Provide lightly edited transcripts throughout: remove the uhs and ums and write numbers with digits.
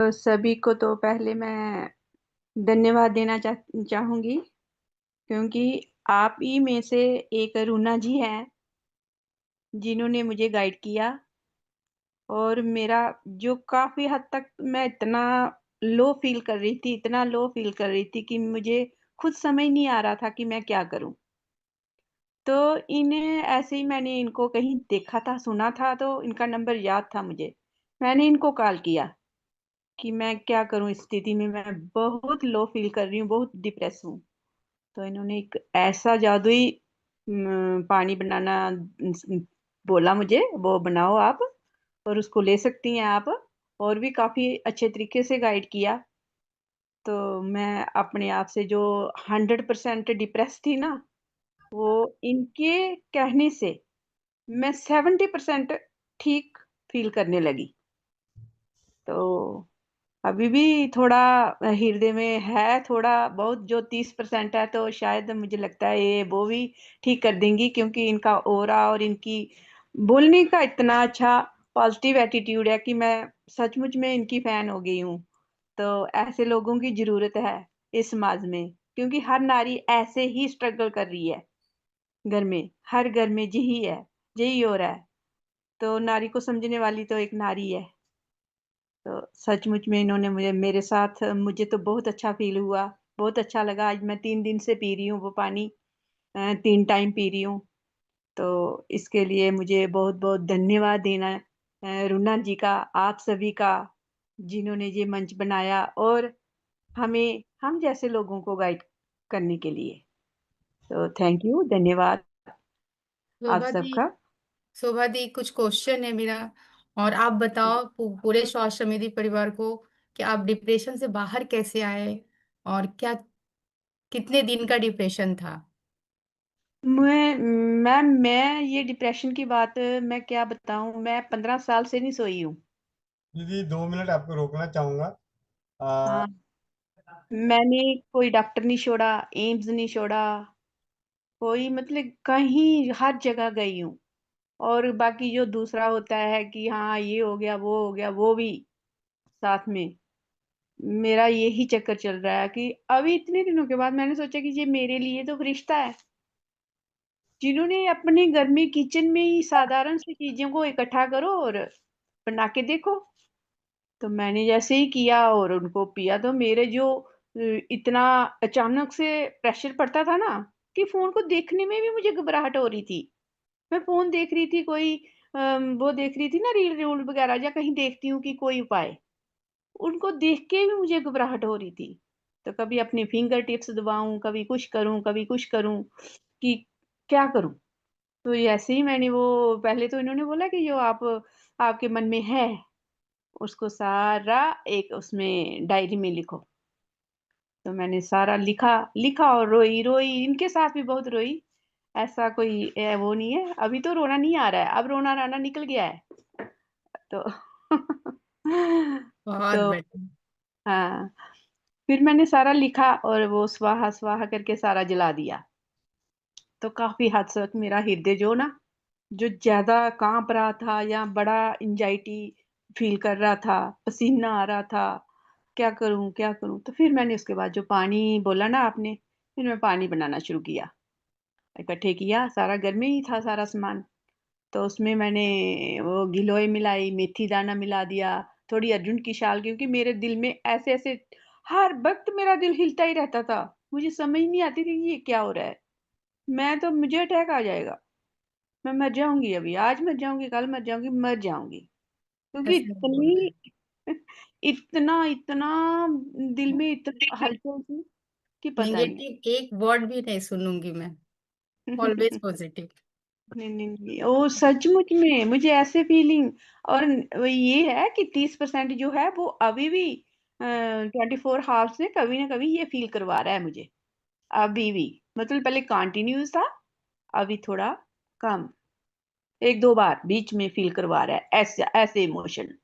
तो सभी को तो पहले मैं धन्यवाद देना चाहूंगी, क्योंकि आप ही में से एक रुना जी हैं जिन्होंने मुझे गाइड किया। और मेरा जो काफी हद तक मैं इतना लो फील कर रही थी, इतना लो फील कर रही थी कि मुझे खुद समझ नहीं आ रहा था कि मैं क्या करूं। तो इन्हें ऐसे ही मैंने इनको कहीं देखा था, सुना था, तो इनका नंबर याद था मुझे। मैंने इनको कॉल किया कि मैं क्या करूं इस स्थिति में, मैं बहुत लो फील कर रही हूँ, बहुत डिप्रेस हूँ। तो इन्होंने एक ऐसा जादुई पानी बनाना बोला मुझे, वो बनाओ आप, और उसको ले सकती हैं आप। और भी काफी अच्छे तरीके से गाइड किया। तो मैं अपने आप से जो 100% डिप्रेस थी ना, वो इनके कहने से मैं 70% ठीक फील करने लगी। तो अभी भी थोड़ा हृदय में है, थोड़ा बहुत जो 30% है, तो शायद मुझे लगता है ये वो भी ठीक कर देंगी, क्योंकि इनका ओरा और इनकी बोलने का इतना अच्छा पॉजिटिव एटीट्यूड है कि मैं सचमुच में इनकी फैन हो गई हूँ। तो ऐसे लोगों की जरूरत है इस समाज में, क्योंकि हर नारी ऐसे ही स्ट्रगल कर रही है। घर में, हर घर में यही है, यही हो रहा है। तो नारी को समझने वाली तो एक नारी है। तो सचमुच में इन्होंने मुझे, मेरे साथ, मुझे तो बहुत अच्छा फील हुआ, बहुत अच्छा लगा। आज मैं 3 दिन से पी रही हूँ वो पानी, 3 टाइम पी रही हूँ। तो इसके लिए मुझे बहुत बहुत धन्यवाद देना है रुना जी का, आप सभी का, जिन्होंने ये मंच बनाया और हमें, हम जैसे लोगों को गाइड करने के लिए। तो थैंक यू, धन्यवाद आप शोभा दी, सबका। शोभा दी, कुछ क्वेश्चन है मेरा। और आप बताओ पूरे स्वास्थ्य समिति परिवार को कि आप डिप्रेशन से बाहर कैसे आए, और क्या कितने दिन का डिप्रेशन था। मैं ये डिप्रेशन की बात मैं क्या बताऊं, मैं 15 साल से नहीं सोई हूँ। दीदी 2 मिनट आपको रोकना चाहूंगा। आ, हाँ, मैंने कोई डॉक्टर नहीं छोड़ा, एम्स नहीं छोड़ा, कोई मतलब कहीं हर जगह गई हूँ। और बाकी जो दूसरा होता है कि हाँ ये हो गया वो हो गया, वो भी साथ में मेरा यही चक्कर चल रहा है कि अभी इतने दिनों के बाद मैंने सोचा कि ये मेरे लिए तो फरिश्ता है, जिन्होंने अपने घर में किचन में ही साधारण सी चीजों को इकट्ठा करो और बना के देखो। तो मैंने जैसे ही किया और उनको पिया, तो मेरे जो इतना अचानक से प्रेशर पड़ता था ना, कि फोन को देखने में भी मुझे घबराहट हो रही थी। मैं फोन देख रही थी, कोई वो देख रही थी ना, रील रील वगैरह, या कहीं देखती हूँ कि कोई उपाय, उनको देख के भी मुझे घबराहट हो रही थी। तो कभी अपनी फिंगर टिप्स दबाऊं, कभी कुछ करूं, कभी कुछ करूं, कि क्या करूं। तो ऐसे ही मैंने वो, पहले तो इन्होंने बोला कि जो आप आपके मन में है उसको सारा एक उसमें डायरी में लिखो। तो मैंने सारा लिखा, लिखा और रोई रोई, इनके साथ भी बहुत रोई। ऐसा कोई वो नहीं है, अभी तो रोना नहीं आ रहा है, अब रोना राना निकल गया है। तो बहुत तो बढ़िया। हाँ, फिर मैंने सारा लिखा और वो स्वाहा स्वाहा करके सारा जला दिया। तो काफी हद तक मेरा हृदय जो ना, जो ज्यादा कांप रहा था या बड़ा एंजाइटी फील कर रहा था, पसीना आ रहा था, क्या करूं क्या करूं। तो फिर मैंने उसके बाद जो पानी बोला ना आपने, फिर मैं पानी बनाना शुरू किया, इकट्ठे किया, सारा घर में ही था सारा सामान। तो उसमें मैंने वो गिलोय मिलाई, मेथी दाना मिला दिया, थोड़ी अर्जुन की शाल, क्योंकि मेरे दिल में ऐसे ऐसे हर वक्त मेरा दिल हिलता ही रहता था। मुझे समझ नहीं आती थी कि ये क्या हो रहा है। मैं तो, मुझे अटैक आ जाएगा, मैं मर जाऊंगी, अभी आज मर जाऊंगी, कल मर जाऊंगी, मर जाऊंगी, क्योंकि ऐसे बोल रहे इतनी इतना इतना दिल में इतना हलचल थी कि पता नहीं। नेगेटिव एक वर्ड भी नहीं सुनूंगी मैं। Always positive. नहीं नहीं नहीं, वो सचमुच में मुझे ऐसे फीलिंग। और वो ये है कि 30% जो है वो अभी भी 24 हावर्स में कभी ना कभी ये फील करवा रहा है मुझे। अभी भी, मतलब पहले कंटिन्यूस था, अभी थोड़ा कम, 1-2 बार बीच में फील करवा रहा है, ऐसे ऐसे इमोशन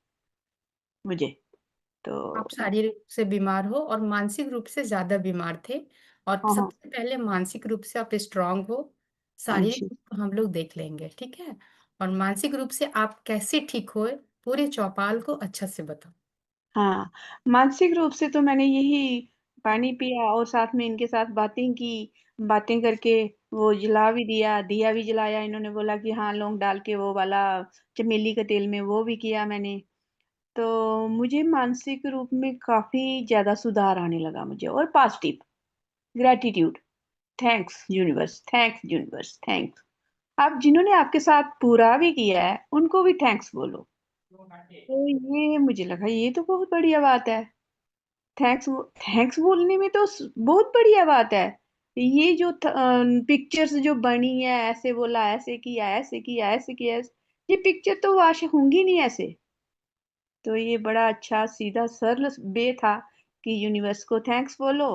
मुझे। आप तो शारीरिक रूप से बीमार हो और मानसिक रूप से ज्यादा बीमार थे। और हाँ हाँ, सबसे पहले मानसिक रूप से आप स्ट्रांग हो। हाँ शारीरिक जी, रूप तो हम लोग देख लेंगे, ठीक है। और मानसिक रूप से आप कैसे ठीक हो, पूरे चौपाल को अच्छा से बताओ। हाँ, मानसिक रूप से तो मैंने यही पानी पिया और साथ में इनके साथ बातें की। बातें करके वो जला भी दिया, दिया भी जलाया। इन्होंने बोला कि हाँ लौंग डाल के वो वाला चमेली के तेल में, वो भी किया मैंने। तो मुझे मानसिक रूप में काफी ज्यादा सुधार आने लगा मुझे, और positive gratitude. Thanks universe, thanks universe, thanks. आप जिन्होंने आपके साथ पूरा भी किया है उनको भी थैंक्स बोलो। तो ये मुझे लगा ये तो बहुत बढ़िया बात है। थैंक्स, थैंक्स बोलने में तो बहुत बढ़िया बात है। ये जो पिक्चर्स जो बनी है, ऐसे बोला, ऐसे किया, ऐसे किया, ऐसे किया, ये पिक्चर तो वाश होंगी नहीं ऐसे। तो ये बड़ा अच्छा सीधा सरल वे था कि यूनिवर्स को थैंक्स बोलो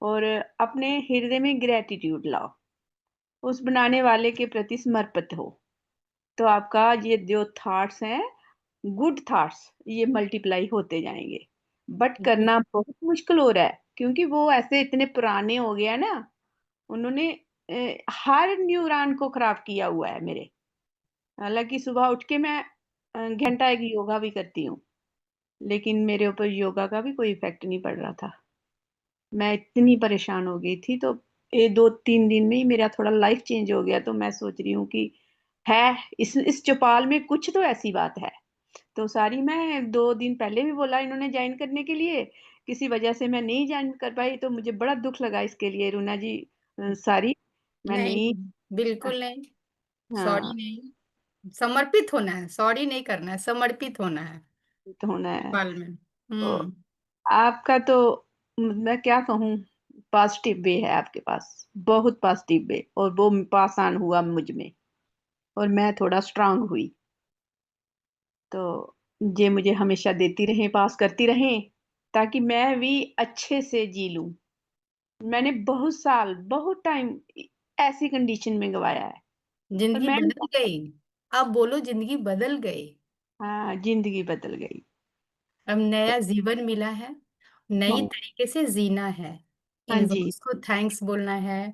और अपने हृदय में ग्रेटिट्यूड लाओ, उस बनाने वाले के प्रति समर्पित हो। तो आपका ये जो थॉट्स हैं, गुड थॉट्स, ये मल्टीप्लाई होते जाएंगे। बट करना बहुत मुश्किल हो रहा है क्योंकि वो ऐसे इतने पुराने हो गया ना। उन्होंने हर न्यूरॉन को खराब किया हुआ है मेरे। हालांकि सुबह उठ के मैं घंटा एक योगा भी करती हूँ, लेकिन मेरे ऊपर योगा का भी कोई इफेक्ट नहीं पड़ रहा था। मैं इतनी परेशान हो गई थी। तो ये 2-3 दिन में ही मेरा थोड़ा लाइफ चेंज हो गया। तो मैं सोच रही हूँ कि है, इस चौपाल में कुछ तो ऐसी बात है। तो सारी, मैं 2 दिन पहले भी बोला इन्होंने ज्वाइन करने के लिए, किसी वजह से मैं नहीं ज्वाइन कर पाई। तो मुझे बड़ा दुख लगा इसके लिए रुना जी। सारी, मैं नहीं, नहीं। बिल्कुल नहीं। सॉरी हाँ, नहीं, समर्पित होना है, सॉरी नहीं करना है, समर्पित होना है तो होना है। पाल में। तो हम्म। आपका तो, मैं क्या कहूँ, पॉजिटिव वे है आपके पास, बहुत पॉजिटिव वे, और वो पास ऑन हुआ मुझ में, और मैं थोड़ा स्ट्रांग हुई। तो ये मुझे हमेशा देती रहें, पास करती रहें, ताकि मैं भी अच्छे से जी लूं। मैंने बहुत साल, बहुत टाइम ऐसी कंडीशन में गवाया है। पर जिंदगी मैं, बदल गई। आप बोलो, जिंदगी बदल गई। हाँ, जिंदगी बदल गई। अब तो नया जीवन मिला है, नई हाँ, तरीके से जीना है। हाँ जी, यूनिवर्स को थैंक्स बोलना है,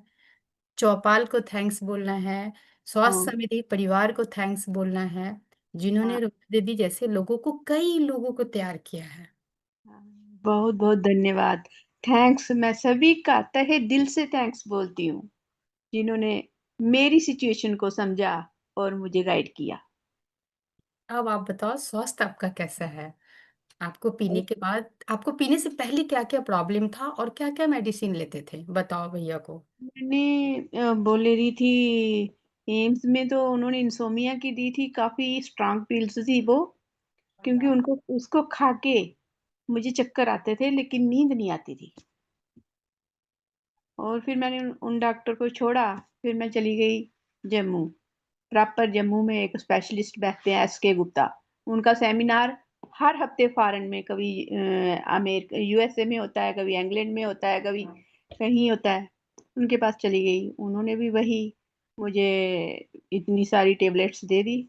चौपाल को थैंक्स बोलना है, स्वास्थ्य हाँ, समिति परिवार को थैंक्स बोलना है, हाँ, जिन्होंने रुपा दीदी जैसे लोगों को, कई लोगों को तैयार किया है। हाँ। बहुत बहुत धन्यवाद। थैंक्स, मैं सभी का तहे दिल से थैंक्स बोलती हूँ, जिन्होंने मेरी सिचुएशन को समझा और मुझे गाइड किया। अब आप बताओ, स्वास्थ्य आपका कैसा है? आपको पीने के बाद, आपको पीने से पहले क्या क्या प्रॉब्लम था और क्या क्या मेडिसिन लेते थे, बताओ भैया को। मैंने बोले रही थी, एम्स में तो उन्होंने इंसोमिया की दी थी, काफी स्ट्रांग पिल्स थी वो। क्योंकि उनको उसको खा के मुझे चक्कर आते थे लेकिन नींद नहीं आती थी। और फिर मैंने उन डॉक्टर को छोड़ा। फिर मैं चली गई जम्मू। प्रॉपर जम्मू में एक स्पेशलिस्ट बैठते हैं, एस के गुप्ता। उनका सेमिनार हर हफ्ते फॉरेन में, कभी अमेरिका यूएसए में होता है, कभी इंग्लैंड में होता है, कभी कहीं होता है। उनके पास चली गई, उन्होंने भी वही मुझे इतनी सारी टेबलेट्स दे दी,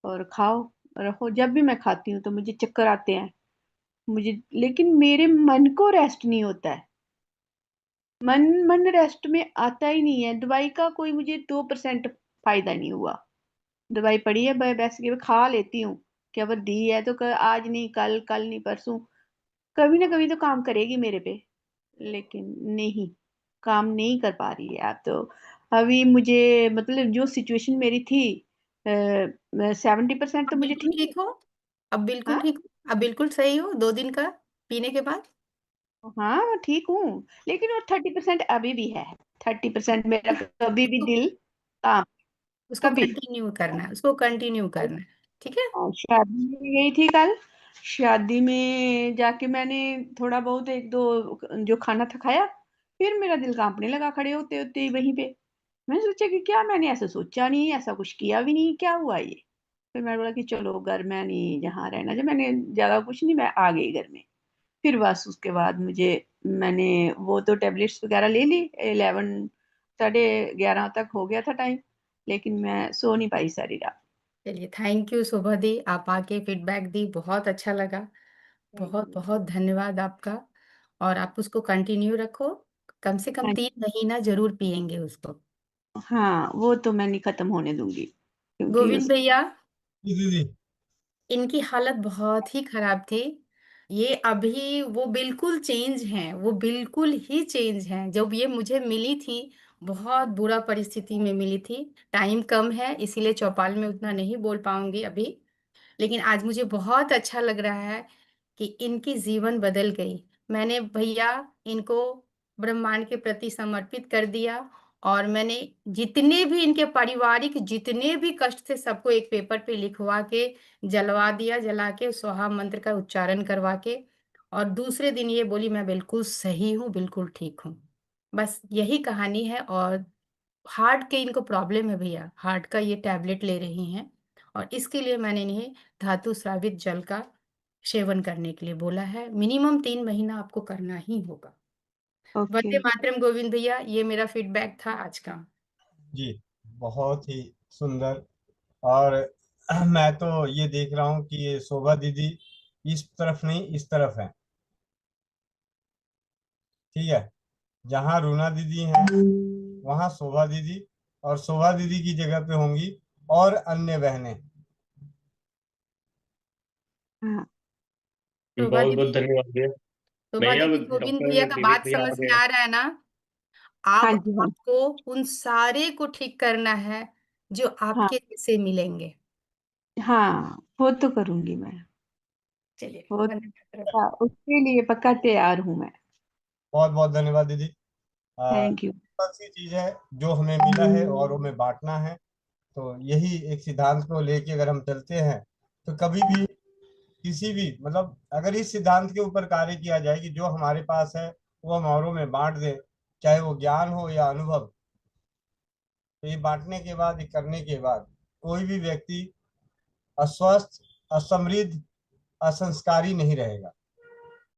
और खाओ, रखो। जब भी मैं खाती हूँ तो मुझे चक्कर आते हैं मुझे, लेकिन मेरे मन को रेस्ट नहीं होता है। मन मन रेस्ट में आता ही नहीं है। दवाई का कोई मुझे 2% फायदा नहीं हुआ। दवाई पड़ी है, वैसे कि खा लेती हूँ, क्या वो दी है तो आज नहीं कल, कल नहीं परसों, कभी ना कभी तो काम करेगी मेरे पे। लेकिन नहीं, काम नहीं कर पा रही है आप तो। अभी मुझे मतलब जो सिचुएशन मेरी थी, 70% तो अब मुझे बिल्कुल ठीक है। ठीक हो? अब बिल्कुल हाँ, ठीक हो? अब बिल्कुल सही हो 2 दिन का पीने के बाद? हाँ, मैं ठीक हूँ। लेकिन वो 30% अभी भी है। 30% मेरा कभी भी उसको दिल काम, उसको कभी। कंटिन्यू करना है, उसको कंटिन्यू करना है। ठीक है। शादी में गई थी कल। शादी में जाके मैंने थोड़ा बहुत एक दो जो खाना था खाया। फिर मेरा दिल कांपने लगा खड़े होते होते ही वहीं पे। मैंने सोचा कि क्या, मैंने ऐसा सोचा नहीं, ऐसा कुछ किया भी नहीं, क्या हुआ ये। फिर मैंने बोला कि चलो घर में नहीं, जहाँ रहना, जब मैंने ज्यादा कुछ नहीं, मैं आ गई घर में। फिर बस उसके बाद मुझे, मैंने वो तो टेबलेट्स वगैरह ले ली। 11, 11:30 तक हो गया था टाइम, लेकिन मैं सो नहीं पाई सारी रात। चलिए, थैंक यू शोभा दी, आप आके फीडबैक दी, बहुत अच्छा लगा। थैंक बहुत यू। बहुत धन्यवाद आपका। और आप उसको कंटिन्यू रखो, कम से कम 3 महीना जरूर पियेंगे उसको। हाँ, वो तो मैं नहीं खत्म होने दूंगी, क्योंकि गोविंद उस, भैया, जी दीदी। इनकी हालत बहुत ही खराब थी। ये अभी वो बिल्कुल चेंज हैं, वो बिल्कुल ही चेंज हैं। जब ये मुझे मिली थी, बहुत बुरा परिस्थिति में मिली थी। टाइम कम है, इसीलिए चौपाल में उतना नहीं बोल पाऊंगी अभी। लेकिन आज मुझे बहुत अच्छा लग रहा है कि इनकी जीवन बदल गई। मैंने भैया इनको ब्रह्मांड के प्रति समर्पित कर दिया, और मैंने जितने भी इनके पारिवारिक जितने भी कष्ट थे सबको एक पेपर पे लिखवा के जलवा दिया, जला के स्वाहा मंत्र का उच्चारण करवा के। और दूसरे दिन ये बोली मैं बिल्कुल सही हूँ, बिल्कुल ठीक हूँ। बस यही कहानी है। और हार्ट के इनको प्रॉब्लम है भैया, हार्ट का ये टैबलेट ले रही हैं, और इसके लिए मैंने इन्हें धातु स्रावित जल का सेवन करने के लिए बोला है। मिनिमम 3 महीना आपको करना ही होगा। ओके। वंदे मातरम गोविंद भैया, ये मेरा फीडबैक था आज का। जी, बहुत ही सुंदर। और मैं तो ये देख रहा हूँ कि ये शोभा दीदी इस तरफ नहीं इस तरफ है। ठीक है, जहाँ रूना दीदी हैं वहाँ शोभा दीदी, और शोभा दीदी की जगह पे होंगी और अन्य बहनें। हाँ। शोभा बहुत बहुत दीदी, धन्यवाद भैया। शोभा भैया, दीदी, गोविंद भैया डॉक्टर का दिलीप बात भैया आ समझ में गए। आ रहा है ना? हाँ आप जी। हाँ। आपको उन सारे को ठीक करना है जो हाँ। आपके से मिलेंगे। हाँ, वो तो करूंगी मैं। चलिए, वो वंदे मातरम। हाँ, उसके लिए पक्का तैयार हूँ मैं। बहुत बहुत धन्यवाद दीदी। Thank you. बहुत सी चीज है जो हमें मिला है और हमें बांटना है। तो यही एक सिद्धांत को लेके अगर हम चलते हैं तो कभी भी किसी भी मतलब अगर इस सिद्धांत के ऊपर कार्य किया जाए कि जो हमारे पास है वो हम औरों में बांट दें, चाहे वो ज्ञान हो या अनुभव। तो ये बांटने के बाद, ये करने के बाद कोई भी व्यक्ति अस्वस्थ, असमृद्ध, असंस्कारी नहीं रहेगा।